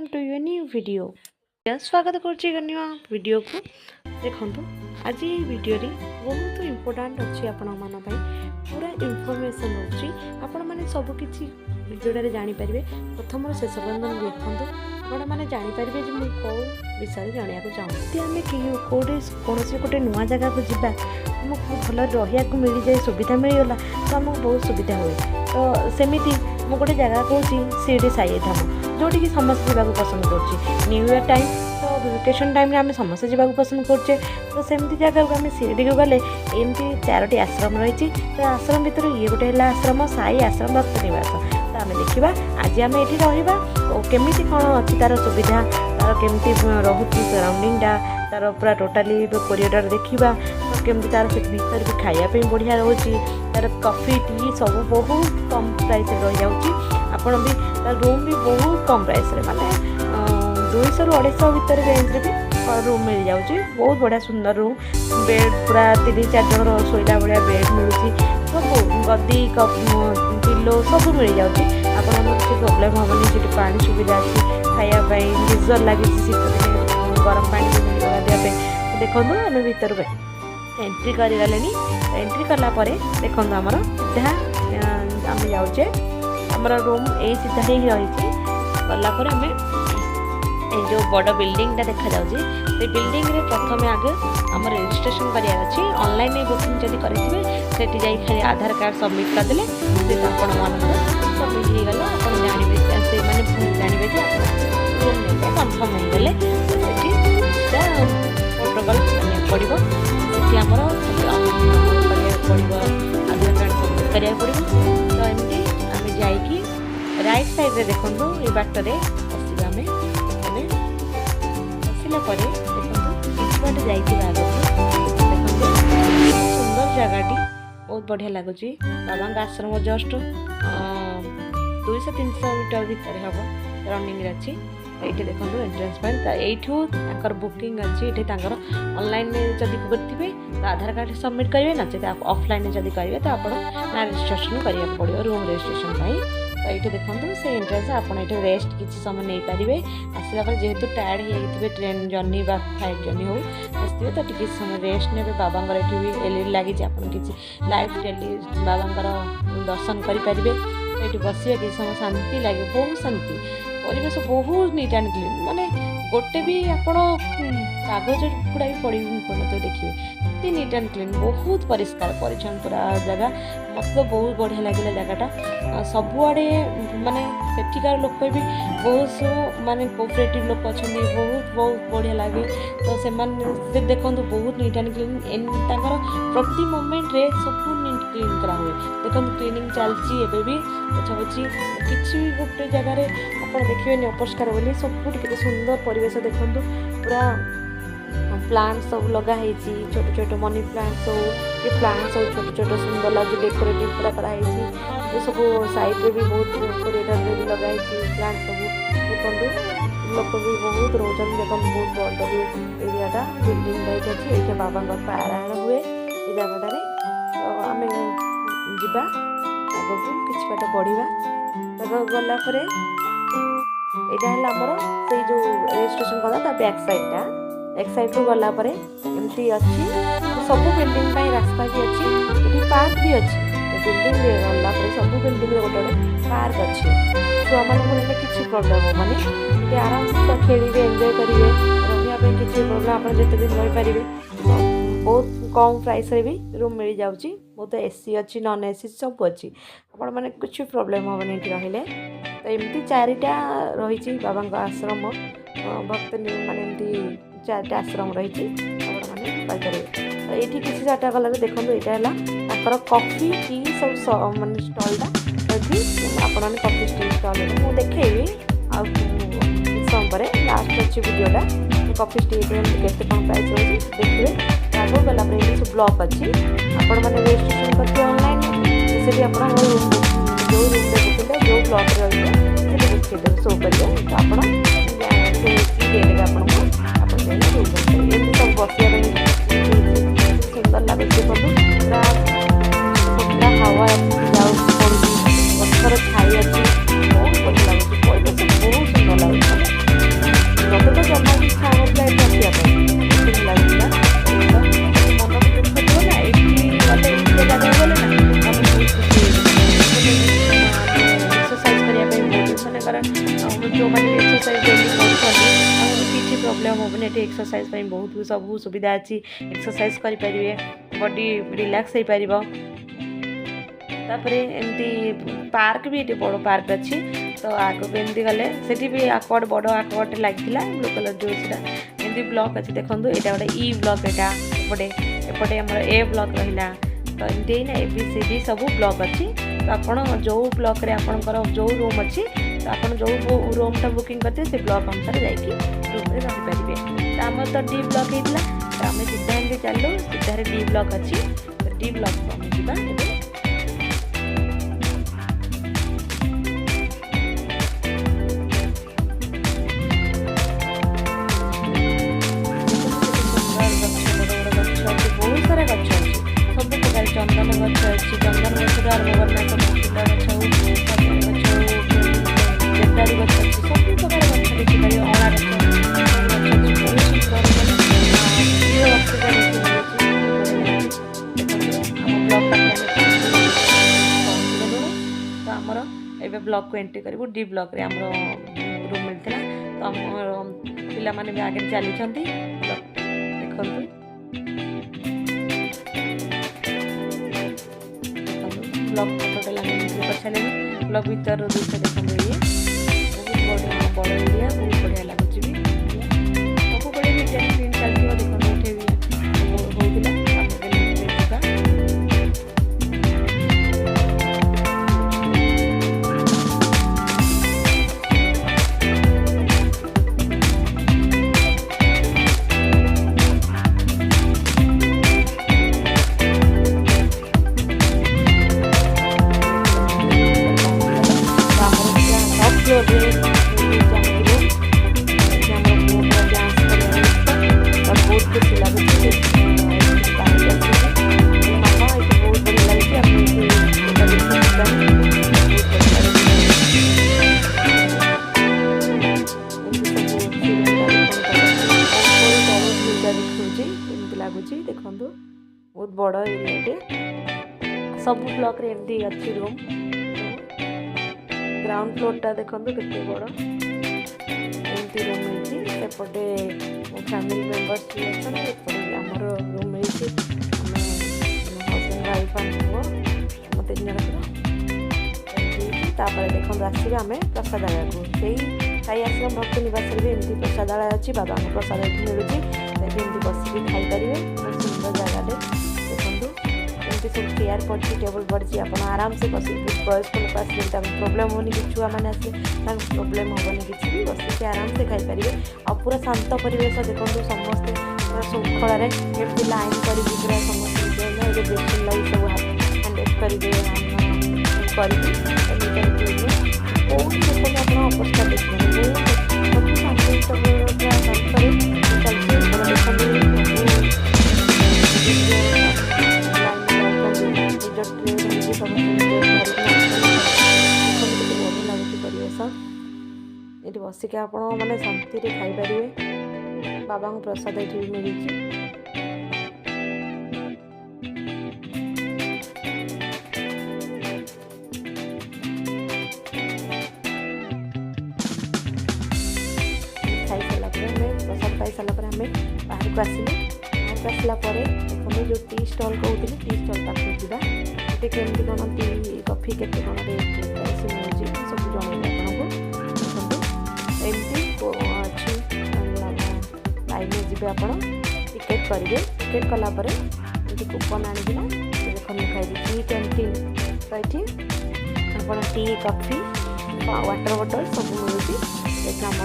Welcome to your new video. स्वागत करुआ video को देखो आज ये वीडियो रे बहुत इम्पोर्टाट अच्छी आपण मान पूरा इनफॉरमेशन रोचे आपण मैंने सबकि वीडियो जानीपारे प्रथम शेष पर्यटन देखते आपण मैंने जानीपारे मुझे कौ विषय जानवाक चाहूँ आम कौटे कौन गोटे नुआ जगह को जीवा आमको भल रहा मिल जाए सुविधा मिलगला तो आमको बहुत सुविधा हुए। तो सेमती मु गोटे जगह कौन शिरडी साई धाम जोटि समस्त जावाक पसंद कर न्यू इयर टाइम तो वेकेशन टाइम आम समस्त जावाक पसंद करचे। तो सेमती जगह को आम शिरडी को गले एमती 4टी आश्रम रही। तो आश्रम भितर ये गोटे आश्रम साई आश्रम भक्त निवास। तो आम देखा आज आम ये रहा केमी कौन अच्छी तार सुविधा तार केमती रोचे सराउंडिंगटा तार पूरा टोटाली कोरिडोर देखा तो केमती तार से भीतर भी खायापी बढ़िया रोचे तार कॉफी टी सब बहुत कम प्राइस रही जाऊँगी। आपड़ भी तार रूम भी बहुत कम प्राइस माने 200 ରୁ 250 भितर रेंज भी रूम मिल जाऊँगी। बहुत बढ़िया सुंदर रूम बेड पूरा 3-4 जन शोला भाया बेड मिलूँ सब गदी पिलो सब मिल जाऊँगी। आपको किसी प्रोब्लेम हेनी जी पानी सुविधा अच्छी खायापी गीजर लगी शीत दिन गरम पानी भी मिल गाधे देखो आम भर एंट्री करगले एंट्री कलापर देखो आमर सीधा आम जाऊे आमर रूम यही सीधा ही रही गलापर आम जो बड़ बिल्डिंगटा देखा जाऊँगी से बिल्डिंग रे प्रथम आगे आम रजिस्ट्रेशन करार अच्छी ऑनलाइन बुकिंग जब करेंगे से खाली आधार कार्ड सबमिट करदे से आपण मान सबमिट हो गला आप जानवे से मैंने जानवे रूम नहीं कनफर्म हो गले प्रोटोकॉल पड़ो से आमर पड़ो आधार कार्ड सबमिट करा पड़ो। तो एमती आम जाकि राइट साइड देखो ये बाटर बसवा आम पसला देखो बाटे जाइए देखो सुंदर जगहटी बहुत बढ़िया लगुच। बाबा आश्रम जस्ट 200-300 मीटर भितर हम रनिंग अच्छी ये देखो एंट्रेंस पॉइंट यूर बुकिंग अच्छी ये ऑनलाइन जदि करेंगे तो आधार कार्ड सबमिट करेंगे ना ऑफलाइन जब करेंगे तो आप रजिस्ट्रेशन करा पड़ो रूम रजिस्ट्रेशन। तो ये देखो से एंट्रेंस आप रेस्ट किसी समय नहीं पारे आसला जेहेतु टायर्ड हो ट्रेन जर्नी फ्लाइट जर्नी हो आसते तो टी समय रेस्ट ने बाबा ये भी एलईडी लगी आप किसी लाइव टेली बाबा दर्शन करेंगे। ये बसवे किसी समय शांति लगे बहुत शांति परिवेश बहुत नीट एंड क्लीन माने गोटे भी आपण कागज गुड़ा भी पड़ी तो देखिए इतनी नीट एंड क्लीन बहुत परिष्कार परिच्छन्न पूरा जगह मतलब बहुत बढ़िया लगे जगहटा सबुआड़े माने सेठिकार लोक भी बहुत माने कोऑपरेटिव लोक अच्छा बहुत बहुत बढ़िया लगे। तो से देखो बहुत नीट एंड क्लीन प्रति मोमेंट रे सब नीट क्लीन करा हुए देखो क्लीनिंग चलती एवं भी पछापछी किसी भी गोटे जगार आप देखिए अपरिष्कार बोली सब कितने सुंदर परिवेश देखो पूरा प्लांट सब लगाई छोट छोट मनी प्लांट सब ये प्लांट सब छोट छोट सुंदर लगे डेकोरेटिव पूरा कराई सब साइड रे भी बहुत कोरिडोर में भी लगाई प्लांट सब देखो लोक भी बहुत रोजन देखो बहुत बड़ भी एरियाटा बिल्डिंग लाइट अच्छी ये बाबा पारायण हुए ये जगह। तो आम जा आग को किसी बाट बढ़ा गलापर यहाँ है आमर से जो रजिस्ट्रेशन कला बैक साइडटा एक साइड रू गलापर एमती अच्छी सब बिल्डिंग रास्ता भी अच्छी ये पार्क भी अच्छी बिल्डिंग गलापर सब बिल्डिंग गोटे गोटे पार्क अच्छी छुआ मान किसी प्रोब्लेम हेनी आराम से खेलेंगे एंजॉय करेंगे रही किसी प्रोब्लेम आप जिते दिन रहीपर बहुत कम प्राइस रे भी रूम मिल जाऊँगी बहुत एसी अच्छी नॉन एसी सब अच्छी आपण मैंने कुछ प्रोब्लेम हेनी रहिले। तो एमती 4टा रही बाबा आश्रम भक्त माने एमती 4टा आश्रम रही मैंने तो ये किसी 4टा गलार देखो यहाँ है कॉफी टी सब मानने स्टलटा अच्छी आपने कॉफी टी स्टल मुझे देखेबी आ समय पर लास्ट अच्छी वीडियोटा कॉफी टी केते कौन प्राइस रही देखिए आगे गला सब ब्लॉक अच्छी आपण मैंने रजिस्ट्रेशन करते ऑनलाइन से भी आप रूम जो रूम देखते जो ब्लॉक रही है शो करेंगे तो आप देदेवे आपको एमती सब बसवा सुंदर लगे देखो पूरा ठंडा हवा पड़ू गचर छाई अच्छी बहुत बढ़िया लगे परिवेश बहुत सुंदर लगे। जो मैंने एक्सरसाइज डेली कर किसी प्रोब्लेम होबनी ये एक्सरसाइज बहुत सब सुविधा अच्छी एक्सरसाइज करें बॉडी रिलैक्स हो पार तापर एमती पार्क भी ये बड़ पार्क अच्छी तो आगे एमती गले से भी आकवार्ड बड़ आकवार्ड लगी ब्लू कलर जो एमती ब्लॉक अच्छी देखो यहाँ गोटे ई ब्लॉक यहाँ एपटे एपटे आम ए ब्लॉक रहा तो एमती ना ए बी सी डी सब ब्लॉक अच्छी तो आपड़ जो ब्लॉक आपंकर जो रूम अच्छी तो आप जो रूमटा बुकिंग करते से ब्लॉक अनुसार जाकि रूम में रहीपर तो आम तो डी ब्लॉक होता तो आम सीधा एमती चलू सीधार डी ब्लॉक अच्छी तो डी ब्लॉक को आम जावा चंदन गच अच्छी चंदन गचर आरम्भ करना सब फुल गच देवदारू गच अच्छी सब प्रकार गच देखिए अँला गच तो आमर ए ब्लॉक को एंट्री करूँ डी ब्लॉक आम रूम मिलता तो आम पिला भी आगे चली देखु ब्लॉक टोटाल कर सारे ब्लॉक भर दूसरा देखते ये बहुत बड़ एरिया बहुत बढ़िया लगुच भी सब बड़े डिजाइन प्रिंट चलती देखते होता लगुच देखु बहुत बड़ एरिया सब ब्लॉक रे एमती अच्छी रूम ग्राउंड फ्लोर देखो केते बड़ एमती रूम मिली सेपटे फैमिली मेम्बर्स भी अच्छे आमर रूम मिली हजबैंड वाइफ आम तीन जन देखो आसवे आम प्रसादालय को साई आश्रम भक्ति निवास भी एमती प्रसादालय अच्छी बाबा प्रसाद ये मिलूँ एमती बसिक खाईपर बहुत सुंदर जगह देखो एमती सब चेयर पड़ी टेबल पड़ी आप आराम से बस वयस्क लोक आस प्रोब्लेम होनी कि छुआ मैंने आसे प्रोब्लेम हेनी किसी भी बसिक आराम से खाईपर आ पूरा शांत परिवेश देखो समस्ते पूरा श्रृंखला एमती लाइन कर पूरा समस्त बेसिन लगे सब हैंडेल करेंगे बहुत देखो आप अवस्था देखिए बहुत शांति ये बसिक आप मैंने शांति खाईपर बाबा प्रसाद ये मिली प्रसाद पाई सारापर आम बाहर को आसलु बाहर को आसला देखो जो टी स्टल कहते टी स्टल पाखक जावा केमती कौन टी कॉफी के कौन रेट प्राइस मिलूँ सब जनइबे आपको देखो एमती अच्छी लाइन में जी आप टिकेट करेंगे टिकेट कलापर ये कूपन आना देखो लिखाई टी कैंटीन तो ये आप टी कॉफी वाटर बॉटल सब मिलूँ देखिए आप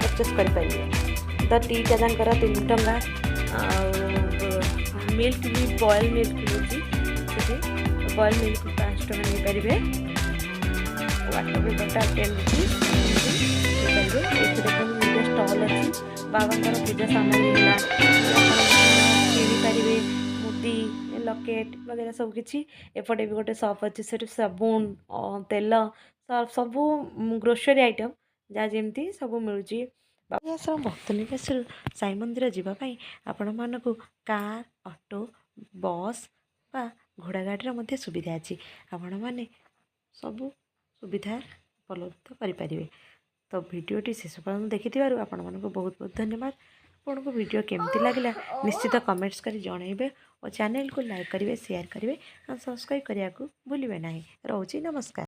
परचेस करेंगे तो टी जाकर 3 टंका मिल्क भी बॉयल मिल्क मिलूँ बॉयल मिल्क 5 टंका नहीं पारे वाटर बॉटलटा 10 रुपीज ये देखो निज स्टल अच्छी बाबा पूजा सामग्री है किपारे मुदी लकेट वगैरह सब किसी एपटे भी गोटे सप अच्छी से साबुन तेल सब ग्रोसरी आइटम जहाँ जमी सब मिलूँ आश्रम भक्त निवास साई मंदिर जावाई आपण मानक कार ऑटो बस बा घोड़ा गाड़ी सुविधा अच्छी आपण मैंने सब सुविधा ଉପଲବ୍ଧ କରିପାରିବେ। तो भिडटी शेष पर्यटन देखि आपको बहुत बहुत धन्यवाद। आपको वीडियो केमती लगे निश्चित कमेंट्स कर जनइबे और चैनल को लाइक करेंगे, शेयर करेंगे और सब्सक्राइब करने को भूलिए ना। रोची नमस्कार।